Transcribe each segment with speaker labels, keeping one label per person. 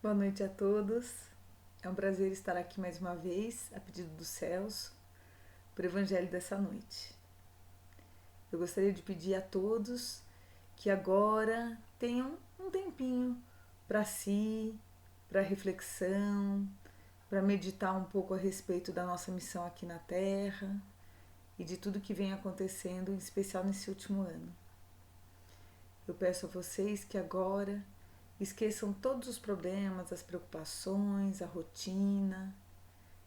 Speaker 1: Boa noite a todos. É um prazer estar aqui mais uma vez, a pedido dos céus, para o Evangelho dessa noite. Eu gostaria de pedir a todos que agora tenham um tempinho para si, para reflexão, para meditar um pouco a respeito da nossa missão aqui na Terra e de tudo que vem acontecendo, em especial nesse último ano. Eu peço a vocês que agora esqueçam todos os problemas, as preocupações, a rotina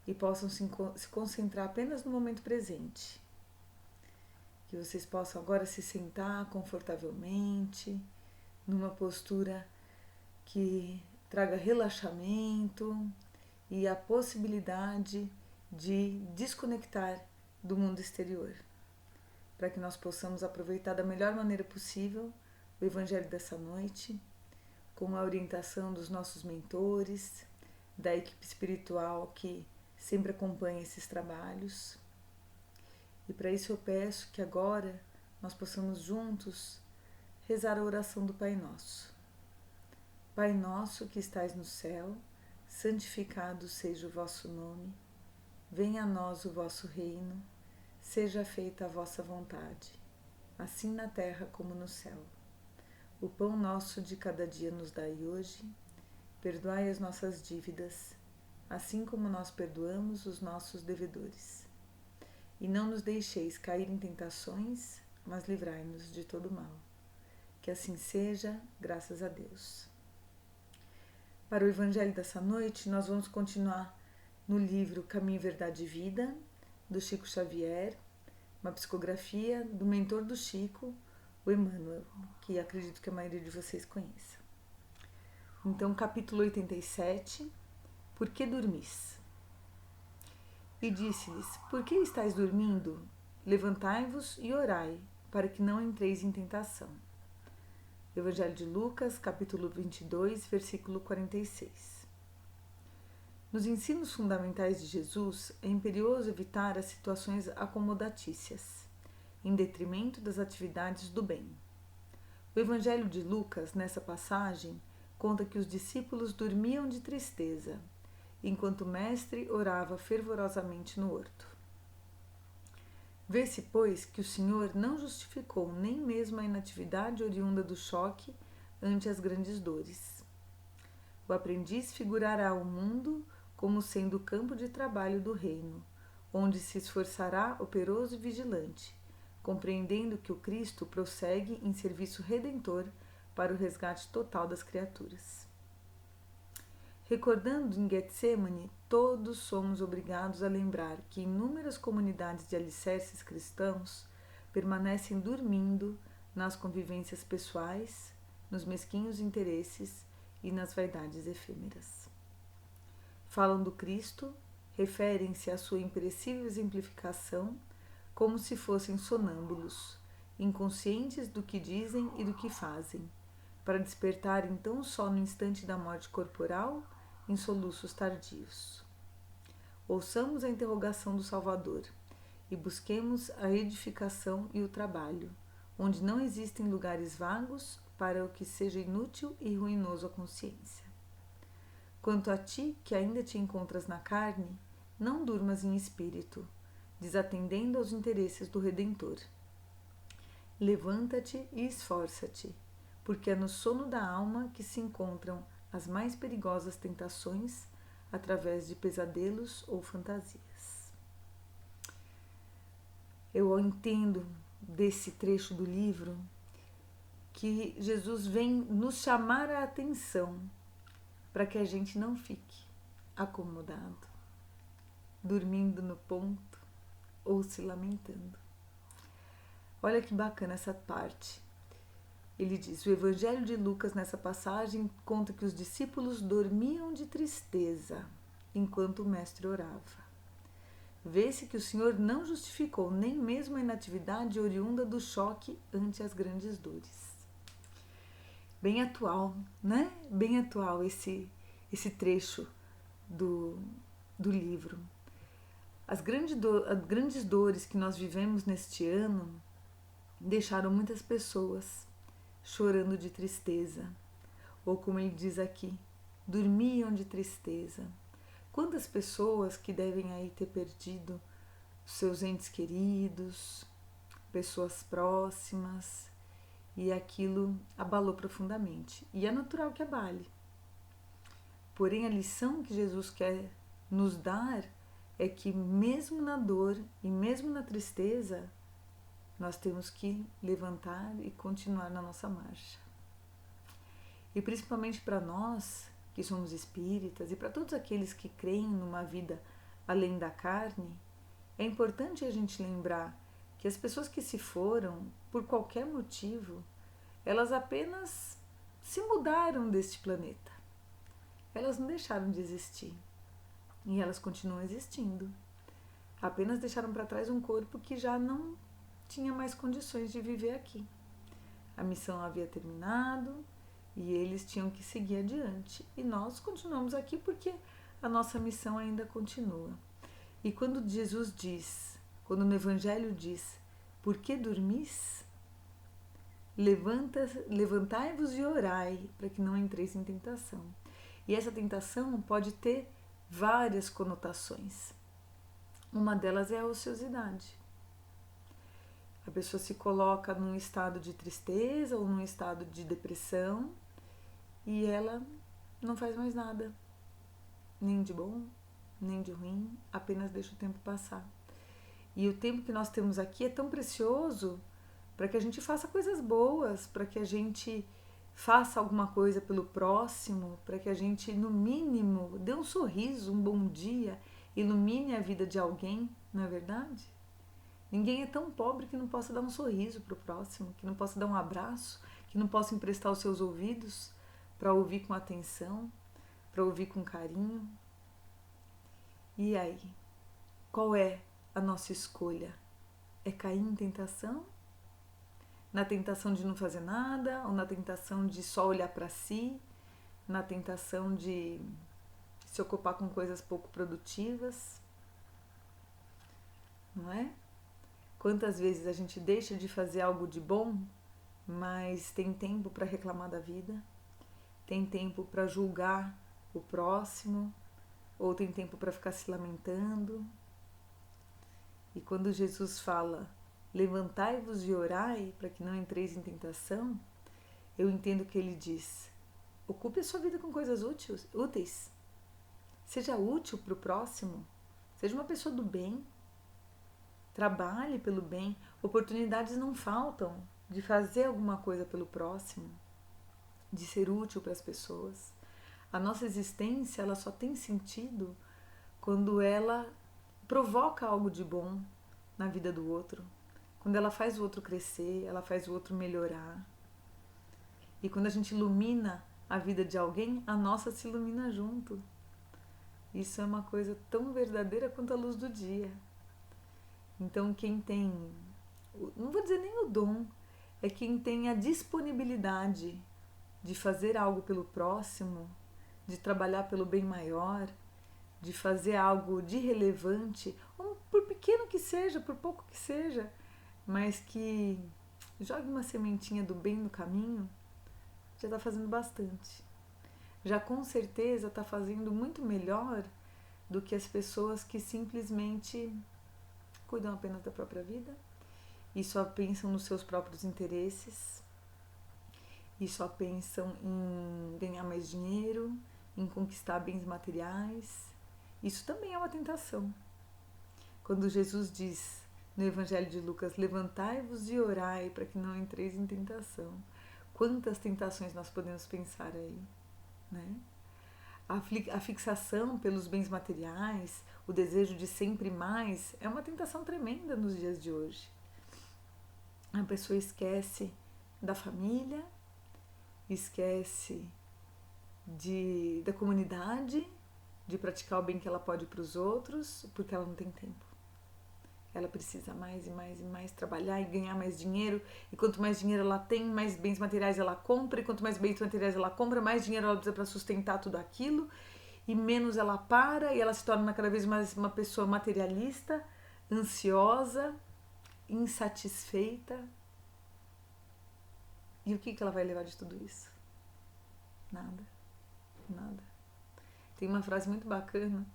Speaker 1: e possam se concentrar apenas no momento presente. Que vocês possam agora se sentar confortavelmente, numa postura que traga relaxamento e a possibilidade de desconectar do mundo exterior, para que nós possamos aproveitar da melhor maneira possível o Evangelho dessa noite, com a orientação dos nossos mentores, da equipe espiritual que sempre acompanha esses trabalhos. E para isso eu peço que agora nós possamos juntos rezar a oração do Pai Nosso. Pai nosso que estais no céu, santificado seja o vosso nome, venha a nós o vosso reino, seja feita a vossa vontade, assim na terra como no céu. O pão nosso de cada dia nos dai hoje, perdoai as nossas dívidas, assim como nós perdoamos os nossos devedores. E não nos deixeis cair em tentações, mas livrai-nos de todo mal. Que assim seja, graças a Deus. Para o Evangelho dessa noite, nós vamos continuar no livro Caminho, Verdade e Vida, do Chico Xavier, uma psicografia do mentor do Chico, o Emmanuel, que acredito que a maioria de vocês conheça. Então, capítulo 87, Por que dormis? E disse-lhes, por que estáis dormindo? Levantai-vos e orai, para que não entreis em tentação. Evangelho de Lucas, capítulo 22, versículo 46. Nos ensinos fundamentais de Jesus, é imperioso evitar as situações acomodatícias, em detrimento das atividades do bem. O Evangelho de Lucas, nessa passagem, conta que os discípulos dormiam de tristeza, enquanto o mestre orava fervorosamente no horto. Vê-se, pois, que o Senhor não justificou nem mesmo a inatividade oriunda do choque ante as grandes dores. O aprendiz figurará o mundo como sendo o campo de trabalho do reino, onde se esforçará operoso e vigilante, compreendendo que o Cristo prossegue em serviço redentor para o resgate total das criaturas. Recordando em Getsemane, todos somos obrigados a lembrar que inúmeras comunidades de alicerces cristãos permanecem dormindo nas convivências pessoais, nos mesquinhos interesses e nas vaidades efêmeras. Falam do Cristo, referem-se à sua imperecível exemplificação como se fossem sonâmbulos, inconscientes do que dizem e do que fazem, para despertarem tão só no instante da morte corporal em soluços tardios. Ouçamos a interrogação do Salvador e busquemos a edificação e o trabalho, onde não existem lugares vagos para o que seja inútil e ruinoso à consciência. Quanto a ti, que ainda te encontras na carne, não durmas em espírito, desatendendo aos interesses do Redentor. Levanta-te e esforça-te, porque é no sono da alma que se encontram as mais perigosas tentações através de pesadelos ou fantasias. Eu entendo desse trecho do livro que Jesus vem nos chamar a atenção para que a gente não fique acomodado, dormindo no ponto ou se lamentando. Olha que bacana essa parte. Ele diz, o Evangelho de Lucas nessa passagem conta que os discípulos dormiam de tristeza enquanto o mestre orava. Vê-se que o Senhor não justificou nem mesmo a inatividade oriunda do choque ante as grandes dores. Bem atual, né? Bem atual esse trecho do livro. As grandes dores que nós vivemos neste ano deixaram muitas pessoas chorando de tristeza, ou como ele diz aqui, dormiam de tristeza. Quantas pessoas que devem aí ter perdido seus entes queridos, pessoas próximas, e aquilo abalou profundamente. E é natural que abale. Porém, a lição que Jesus quer nos dar é que mesmo na dor e mesmo na tristeza, nós temos que levantar e continuar na nossa marcha. E principalmente para nós, que somos espíritas, e para todos aqueles que creem numa vida além da carne, é importante a gente lembrar que as pessoas que se foram, por qualquer motivo, elas apenas se mudaram deste planeta. Elas não deixaram de existir. E elas continuam existindo. Apenas deixaram para trás um corpo que já não tinha mais condições de viver aqui. A missão havia terminado e eles tinham que seguir adiante. E nós continuamos aqui porque a nossa missão ainda continua. E quando Jesus diz, quando no Evangelho diz, por que dormis? Levantai-vos e orai, para que não entreis em tentação. E essa tentação pode ter várias conotações. Uma delas é a ociosidade. A pessoa se coloca num estado de tristeza ou num estado de depressão e ela não faz mais nada, nem de bom, nem de ruim, apenas deixa o tempo passar. E o tempo que nós temos aqui é tão precioso para que a gente faça coisas boas, para que a gente faça alguma coisa pelo próximo, para que a gente, no mínimo, dê um sorriso, um bom dia, ilumine a vida de alguém, não é verdade? Ninguém é tão pobre que não possa dar um sorriso para o próximo, que não possa dar um abraço, que não possa emprestar os seus ouvidos para ouvir com atenção, para ouvir com carinho. E aí, qual é a nossa escolha? É cair em tentação? Na tentação de não fazer nada, ou na tentação de só olhar para si, na tentação de se ocupar com coisas pouco produtivas, não é? Quantas vezes a gente deixa de fazer algo de bom, mas tem tempo para reclamar da vida, tem tempo para julgar o próximo, ou tem tempo para ficar se lamentando. E quando Jesus fala, levantai-vos e orai para que não entreis em tentação, eu entendo que ele diz, ocupe a sua vida com coisas úteis. Seja útil para o próximo, seja uma pessoa do bem, trabalhe pelo bem, oportunidades não faltam de fazer alguma coisa pelo próximo, de ser útil para as pessoas. A nossa existência, ela só tem sentido quando ela provoca algo de bom na vida do outro, quando ela faz o outro crescer, ela faz o outro melhorar. E quando a gente ilumina a vida de alguém, a nossa se ilumina junto. Isso é uma coisa tão verdadeira quanto a luz do dia. Então quem tem, não vou dizer nem o dom, é quem tem a disponibilidade de fazer algo pelo próximo, de trabalhar pelo bem maior, de fazer algo de relevante, por pequeno que seja, por pouco que seja, mas que jogue uma sementinha do bem no caminho, já está fazendo bastante. Já com certeza está fazendo muito melhor do que as pessoas que simplesmente cuidam apenas da própria vida e só pensam nos seus próprios interesses e só pensam em ganhar mais dinheiro, em conquistar bens materiais. Isso também é uma tentação. Quando Jesus diz no Evangelho de Lucas, levantai-vos e orai para que não entreis em tentação. Quantas tentações nós podemos pensar aí, né? A fixação pelos bens materiais, o desejo de sempre mais, é uma tentação tremenda nos dias de hoje. A pessoa esquece da família, esquece da comunidade, de praticar o bem que ela pode para os outros, porque ela não tem tempo. Ela precisa mais e mais e mais trabalhar e ganhar mais dinheiro, e quanto mais dinheiro ela tem, mais bens materiais ela compra, e quanto mais bens materiais ela compra, mais dinheiro ela precisa para sustentar tudo aquilo, e menos ela para, e ela se torna cada vez mais uma pessoa materialista, ansiosa, insatisfeita. E o que ela vai levar de tudo isso? Nada, nada. Tem uma frase muito bacana,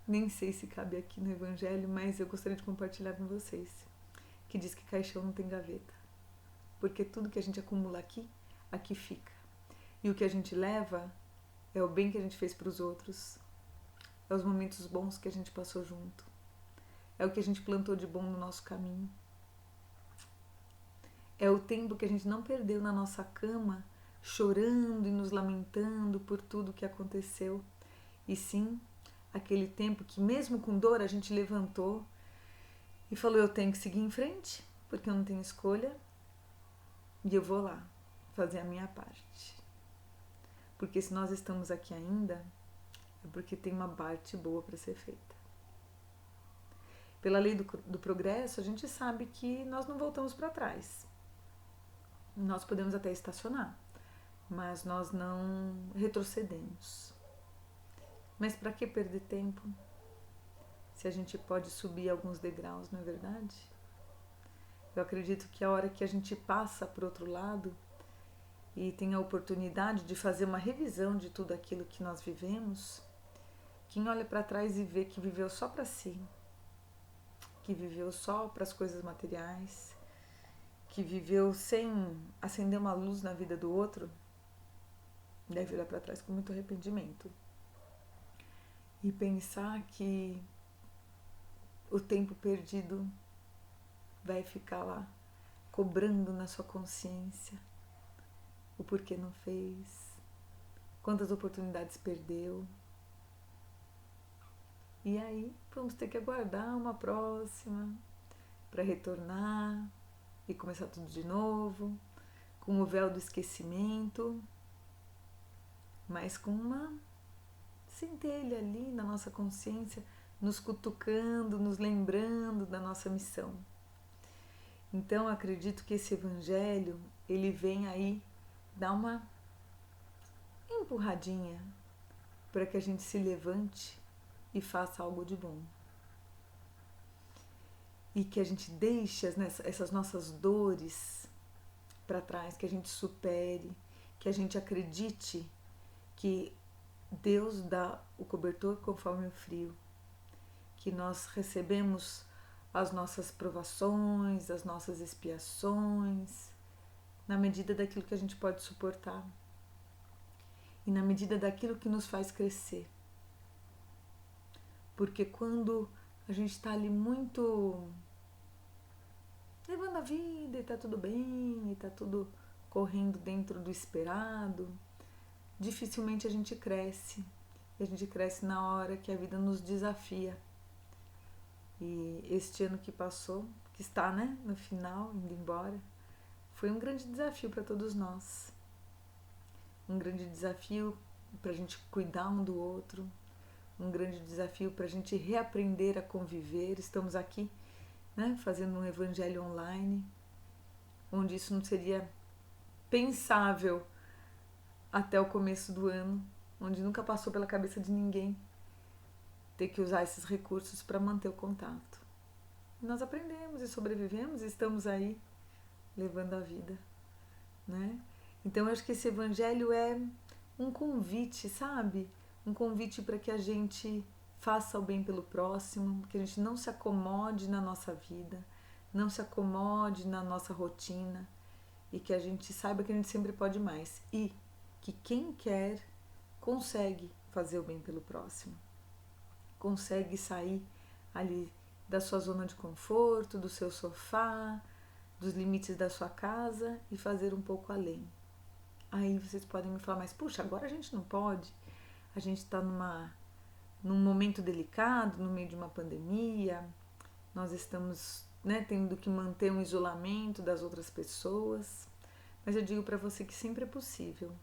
Speaker 1: nem sei se cabe aqui no Evangelho, mas eu gostaria de compartilhar com vocês, que diz que caixão não tem gaveta, porque tudo que a gente acumula aqui, aqui fica. E o que a gente leva é o bem que a gente fez para os outros, é os momentos bons que a gente passou junto, é o que a gente plantou de bom no nosso caminho, é o tempo que a gente não perdeu na nossa cama, chorando e nos lamentando por tudo que aconteceu, e sim, aquele tempo que mesmo com dor a gente levantou e falou, eu tenho que seguir em frente, porque eu não tenho escolha, e eu vou lá fazer a minha parte. Porque se nós estamos aqui ainda, é porque tem uma parte boa para ser feita. Pela lei do progresso, a gente sabe que nós não voltamos para trás. Nós podemos até estacionar, mas nós não retrocedemos. Mas para que perder tempo se a gente pode subir alguns degraus, não é verdade? Eu acredito que a hora que a gente passa para o outro lado e tem a oportunidade de fazer uma revisão de tudo aquilo que nós vivemos, quem olha para trás e vê que viveu só para si, que viveu só para as coisas materiais, que viveu sem acender uma luz na vida do outro, deve olhar para trás com muito arrependimento e pensar que o tempo perdido vai ficar lá cobrando na sua consciência o porquê não fez, quantas oportunidades perdeu. E aí vamos ter que aguardar uma próxima para retornar e começar tudo de novo, com o véu do esquecimento, mas com uma centelha ali na nossa consciência, nos cutucando, nos lembrando da nossa missão. Então acredito que esse evangelho, ele vem aí dar uma empurradinha para que a gente se levante e faça algo de bom. E que a gente deixe essas nossas dores para trás, que a gente supere, que a gente acredite que Deus dá o cobertor conforme o frio, que nós recebemos as nossas provações, as nossas expiações, na medida daquilo que a gente pode suportar e na medida daquilo que nos faz crescer. Porque quando a gente está ali muito levando a vida e está tudo bem, e está tudo correndo dentro do esperado, dificilmente a gente cresce. E a gente cresce na hora que a vida nos desafia. E este ano que passou, que está, no final, indo embora, foi um grande desafio para todos nós. Um grande desafio para a gente cuidar um do outro, um grande desafio para a gente reaprender a conviver. Estamos aqui, fazendo um evangelho online, onde isso não seria pensável até o começo do ano, onde nunca passou pela cabeça de ninguém ter que usar esses recursos para manter o contato. Nós aprendemos e sobrevivemos e estamos aí levando a vida, Então eu acho que esse evangelho é um convite, sabe? Um convite para que a gente faça o bem pelo próximo, que a gente não se acomode na nossa vida, não se acomode na nossa rotina e que a gente saiba que a gente sempre pode mais e que quem quer consegue fazer o bem pelo próximo, consegue sair ali da sua zona de conforto, do seu sofá, dos limites da sua casa e fazer um pouco além. Aí vocês podem me falar, mas puxa, agora a gente não pode, a gente está num momento delicado, no meio de uma pandemia, nós estamos tendo que manter um isolamento das outras pessoas, mas eu digo para você que sempre é possível.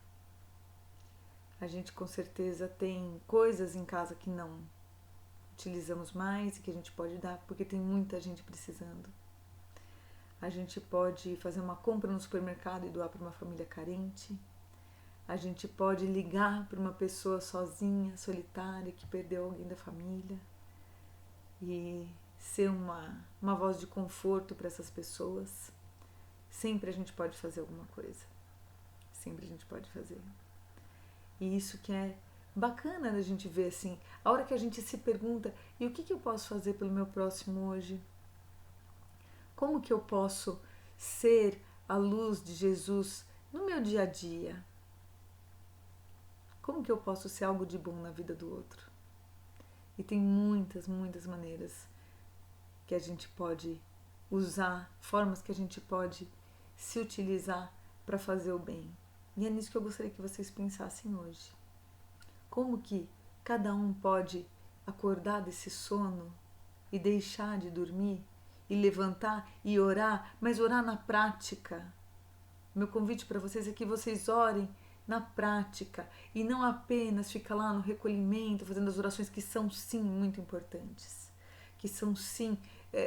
Speaker 1: A gente com certeza tem coisas em casa que não utilizamos mais e que a gente pode dar, porque tem muita gente precisando. A gente pode fazer uma compra no supermercado e doar para uma família carente. A gente pode ligar para uma pessoa sozinha, solitária, que perdeu alguém da família e ser uma voz de conforto para essas pessoas. Sempre a gente pode fazer alguma coisa. Sempre a gente pode fazer. E isso que é bacana da gente ver assim, a hora que a gente se pergunta, e o que eu posso fazer pelo meu próximo hoje? Como que eu posso ser a luz de Jesus no meu dia a dia? Como que eu posso ser algo de bom na vida do outro? E tem muitas, muitas maneiras que a gente pode usar, formas que a gente pode se utilizar para fazer o bem. E é nisso que eu gostaria que vocês pensassem hoje. Como que cada um pode acordar desse sono e deixar de dormir e levantar e orar, mas orar na prática. Meu convite para vocês é que vocês orem na prática e não apenas ficar lá no recolhimento fazendo as orações que são sim muito importantes, que são sim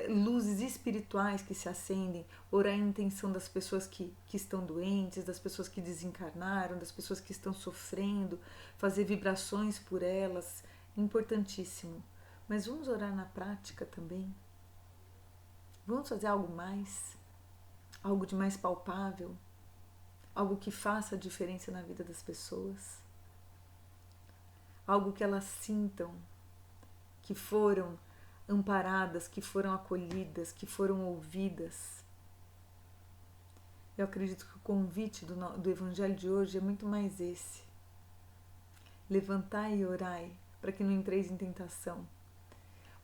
Speaker 1: luzes espirituais que se acendem, orar em intenção das pessoas que estão doentes, das pessoas que desencarnaram, das pessoas que estão sofrendo, fazer vibrações por elas, importantíssimo. Mas vamos orar na prática também. Vamos fazer algo mais, algo de mais palpável, algo que faça a diferença na vida das pessoas, algo que elas sintam que foram amparadas, que foram acolhidas, que foram ouvidas. Eu acredito que o convite do Evangelho de hoje é muito mais esse. Levantai e orai, para que não entreis em tentação.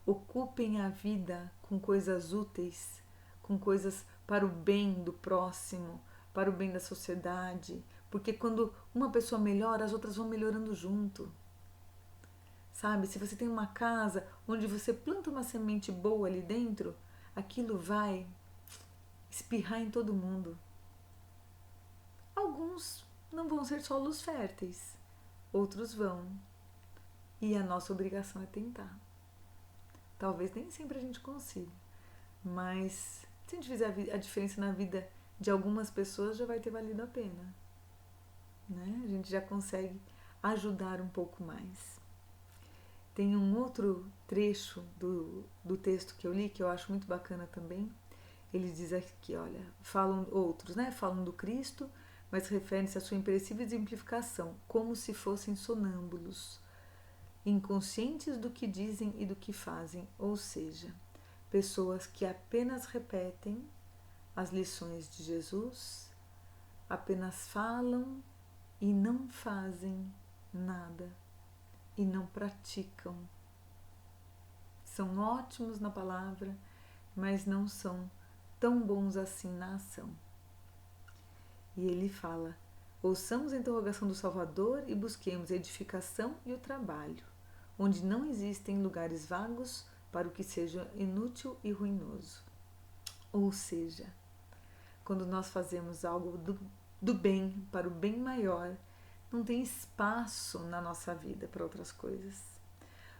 Speaker 1: Ocupem a vida com coisas úteis, com coisas para o bem do próximo, para o bem da sociedade, porque quando uma pessoa melhora, as outras vão melhorando junto. Sabe, se você tem uma casa onde você planta uma semente boa ali dentro, aquilo vai espirrar em todo mundo. Alguns não vão ser solos férteis, outros vão. E a nossa obrigação é tentar. Talvez nem sempre a gente consiga, mas se a gente fizer a diferença na vida de algumas pessoas, já vai ter valido a pena, né? A gente já consegue ajudar um pouco mais. Tem um outro trecho do texto que eu li que eu acho muito bacana também. Ele diz aqui, olha, falam outros, né? Falam do Cristo, mas referem-se à sua imperecível exemplificação, como se fossem sonâmbulos, inconscientes do que dizem e do que fazem, ou seja, pessoas que apenas repetem as lições de Jesus, apenas falam e não fazem nada e não praticam. São ótimos na palavra, mas não são tão bons assim na ação. E ele fala: ouçamos a interrogação do Salvador e busquemos a edificação e o trabalho, onde não existem lugares vagos para o que seja inútil e ruinoso. Ou seja, quando nós fazemos algo do bem para o bem maior, não tem espaço na nossa vida para outras coisas.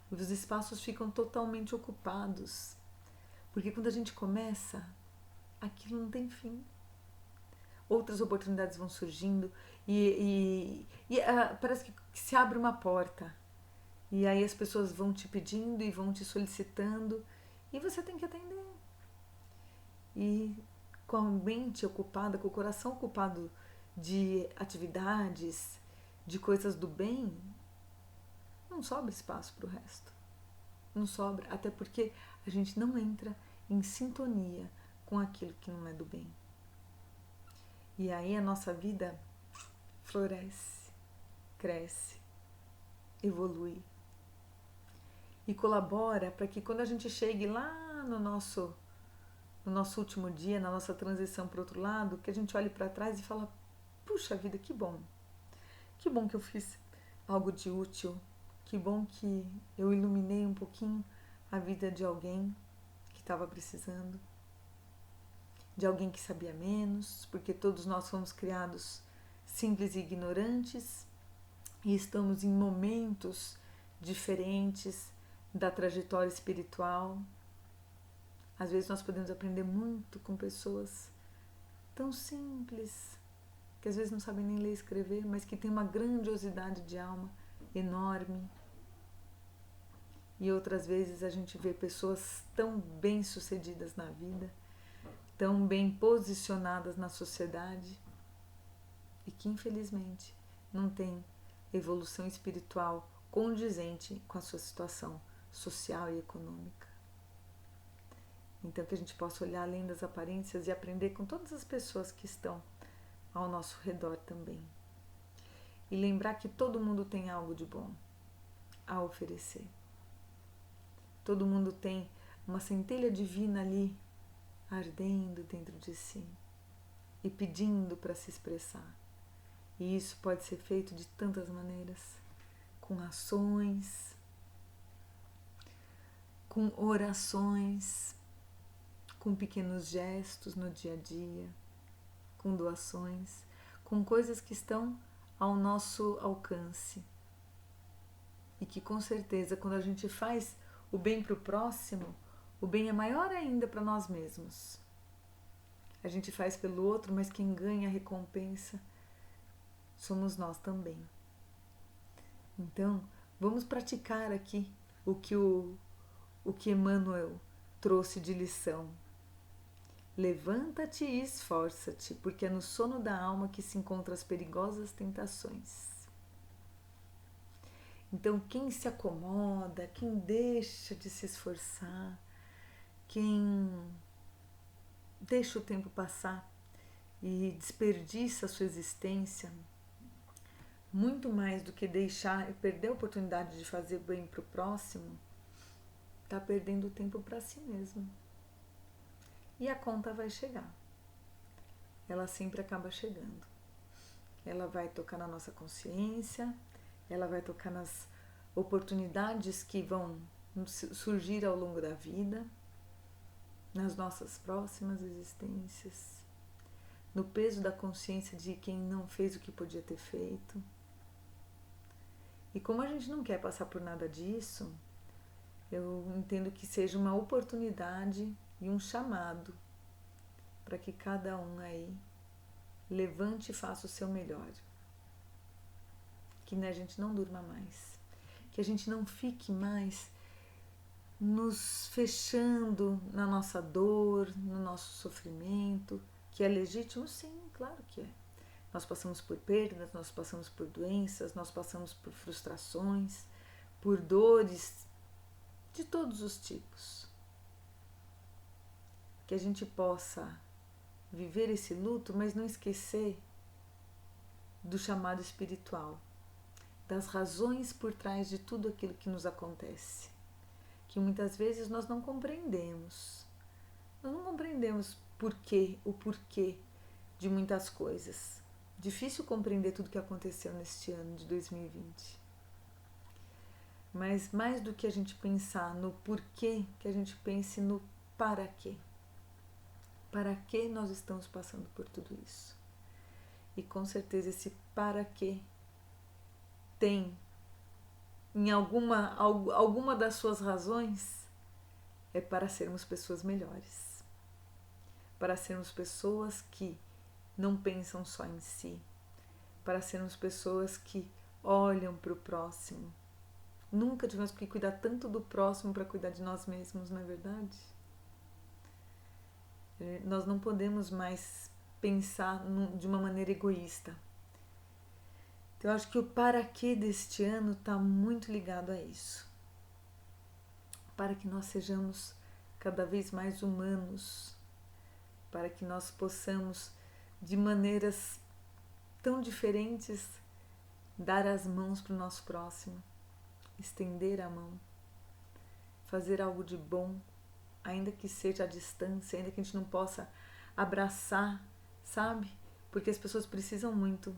Speaker 1: Os espaços ficam totalmente ocupados, porque quando a gente começa, aquilo não tem fim. Outras oportunidades vão surgindo e parece que se abre uma porta. E aí as pessoas vão te pedindo e vão te solicitando e você tem que atender. E com a mente ocupada, com o coração ocupado de atividades, de coisas do bem, não sobra espaço para o resto. Não sobra, até porque a gente não entra em sintonia com aquilo que não é do bem. E aí a nossa vida floresce, cresce, evolui e colabora para que quando a gente chegue lá no nosso último dia, na nossa transição para o outro lado, que a gente olhe para trás e fala: puxa vida, que bom que eu fiz algo de útil, que bom que eu iluminei um pouquinho a vida de alguém que estava precisando, de alguém que sabia menos, porque todos nós fomos criados simples e ignorantes e estamos em momentos diferentes da trajetória espiritual. Às vezes nós podemos aprender muito com pessoas tão simples, que às vezes não sabem nem ler e escrever, mas que têm uma grandiosidade de alma enorme. E outras vezes a gente vê pessoas tão bem-sucedidas na vida, tão bem posicionadas na sociedade e que infelizmente não têm evolução espiritual condizente com a sua situação social e econômica. Então que a gente possa olhar além das aparências e aprender com todas as pessoas que estão ao nosso redor também. E lembrar que todo mundo tem algo de bom a oferecer. Todo mundo tem uma centelha divina ali ardendo dentro de si e pedindo para se expressar. E isso pode ser feito de tantas maneiras, com ações, com orações, com pequenos gestos no dia a dia, com doações, com coisas que estão ao nosso alcance. E que com certeza, quando a gente faz o bem para o próximo, o bem é maior ainda para nós mesmos. A gente faz pelo outro, mas quem ganha a recompensa somos nós também. Então, vamos praticar aqui o que Emmanuel trouxe de lição. Levanta-te e esforça-te, porque é no sono da alma que se encontram as perigosas tentações. Então, quem se acomoda, quem deixa de se esforçar, quem deixa o tempo passar e desperdiça a sua existência, muito mais do que deixar e perder a oportunidade de fazer bem para o próximo, está perdendo tempo para si mesmo. E a conta vai chegar. Ela sempre acaba chegando. Ela vai tocar na nossa consciência, ela vai tocar nas oportunidades que vão surgir ao longo da vida, nas nossas próximas existências, no peso da consciência de quem não fez o que podia ter feito. E como a gente não quer passar por nada disso, eu entendo que seja uma oportunidade e um chamado para que cada um aí levante e faça o seu melhor. Que a gente não durma mais, que a gente não fique mais nos fechando na nossa dor, no nosso sofrimento, que é legítimo, sim, claro que é. Nós passamos por perdas, nós passamos por doenças, nós passamos por frustrações, por dores de todos os tipos. Que a gente possa viver esse luto, mas não esquecer do chamado espiritual, das razões por trás de tudo aquilo que nos acontece, que muitas vezes nós não compreendemos. Nós não compreendemos o porquê de muitas coisas. Difícil compreender tudo o que aconteceu neste ano de 2020. Mas mais do que a gente pensar no porquê, que a gente pense no para quê. Para que nós estamos passando por tudo isso? E com certeza esse para quê tem em alguma das suas razões é para sermos pessoas melhores, para sermos pessoas que não pensam só em si, para sermos pessoas que olham para o próximo. Nunca tivemos que cuidar tanto do próximo para cuidar de nós mesmos, não é verdade? Nós não podemos mais pensar de uma maneira egoísta. Então, eu acho que o para quê deste ano está muito ligado a isso. Para que nós sejamos cada vez mais humanos, para que nós possamos, de maneiras tão diferentes, dar as mãos para o nosso próximo, estender a mão, fazer algo de bom, ainda que seja à distância, ainda que a gente não possa abraçar, sabe? Porque as pessoas precisam muito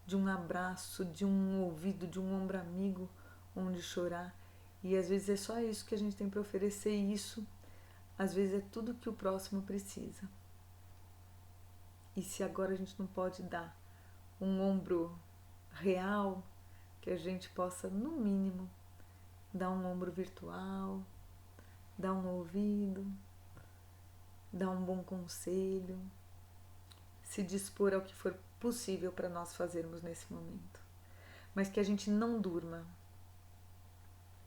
Speaker 1: de um abraço, de um ouvido, de um ombro amigo onde chorar. E às vezes é só isso que a gente tem para oferecer, e isso às vezes é tudo que o próximo precisa. E se agora a gente não pode dar um ombro real, que a gente possa, no mínimo, dar um ombro virtual, dar um ouvido, dar um bom conselho, se dispor ao que for possível para nós fazermos nesse momento. Mas que a gente não durma.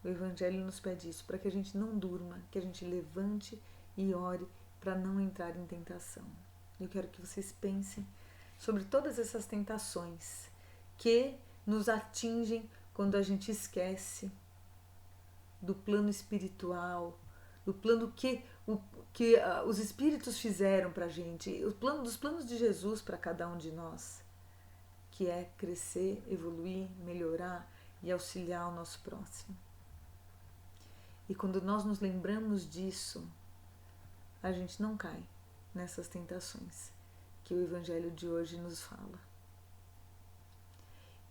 Speaker 1: O Evangelho nos pede isso, para que a gente não durma, que a gente levante e ore para não entrar em tentação. Eu quero que vocês pensem sobre todas essas tentações que nos atingem quando a gente esquece do plano espiritual, do plano que os espíritos fizeram para a gente, dos planos de Jesus para cada um de nós, que é crescer, evoluir, melhorar e auxiliar o nosso próximo. E quando nós nos lembramos disso, a gente não cai nessas tentações que o Evangelho de hoje nos fala.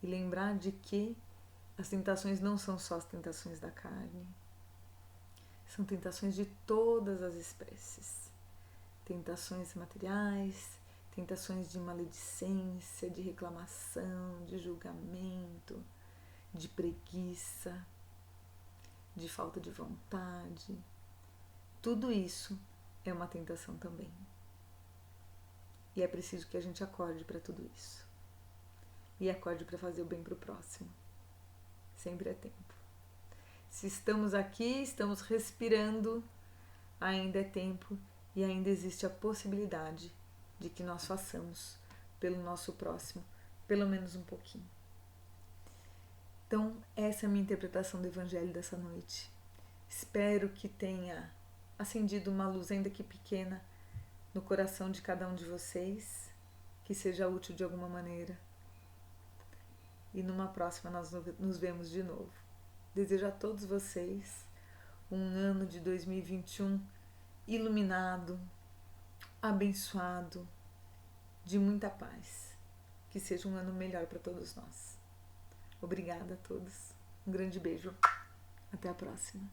Speaker 1: E lembrar de que as tentações não são só as tentações da carne, são tentações de todas as espécies. Tentações materiais, tentações de maledicência, de reclamação, de julgamento, de preguiça, de falta de vontade. Tudo isso é uma tentação também. E é preciso que a gente acorde para tudo isso. E acorde para fazer o bem para o próximo. Sempre é tempo. Se estamos aqui, estamos respirando, ainda é tempo e ainda existe a possibilidade de que nós façamos pelo nosso próximo, pelo menos um pouquinho. Então, essa é a minha interpretação do Evangelho dessa noite. Espero que tenha acendido uma luz, ainda que pequena, no coração de cada um de vocês, que seja útil de alguma maneira. E numa próxima nós nos vemos de novo. Desejo a todos vocês um ano de 2021 iluminado, abençoado, de muita paz. Que seja um ano melhor para todos nós. Obrigada a todos. Um grande beijo. Até a próxima.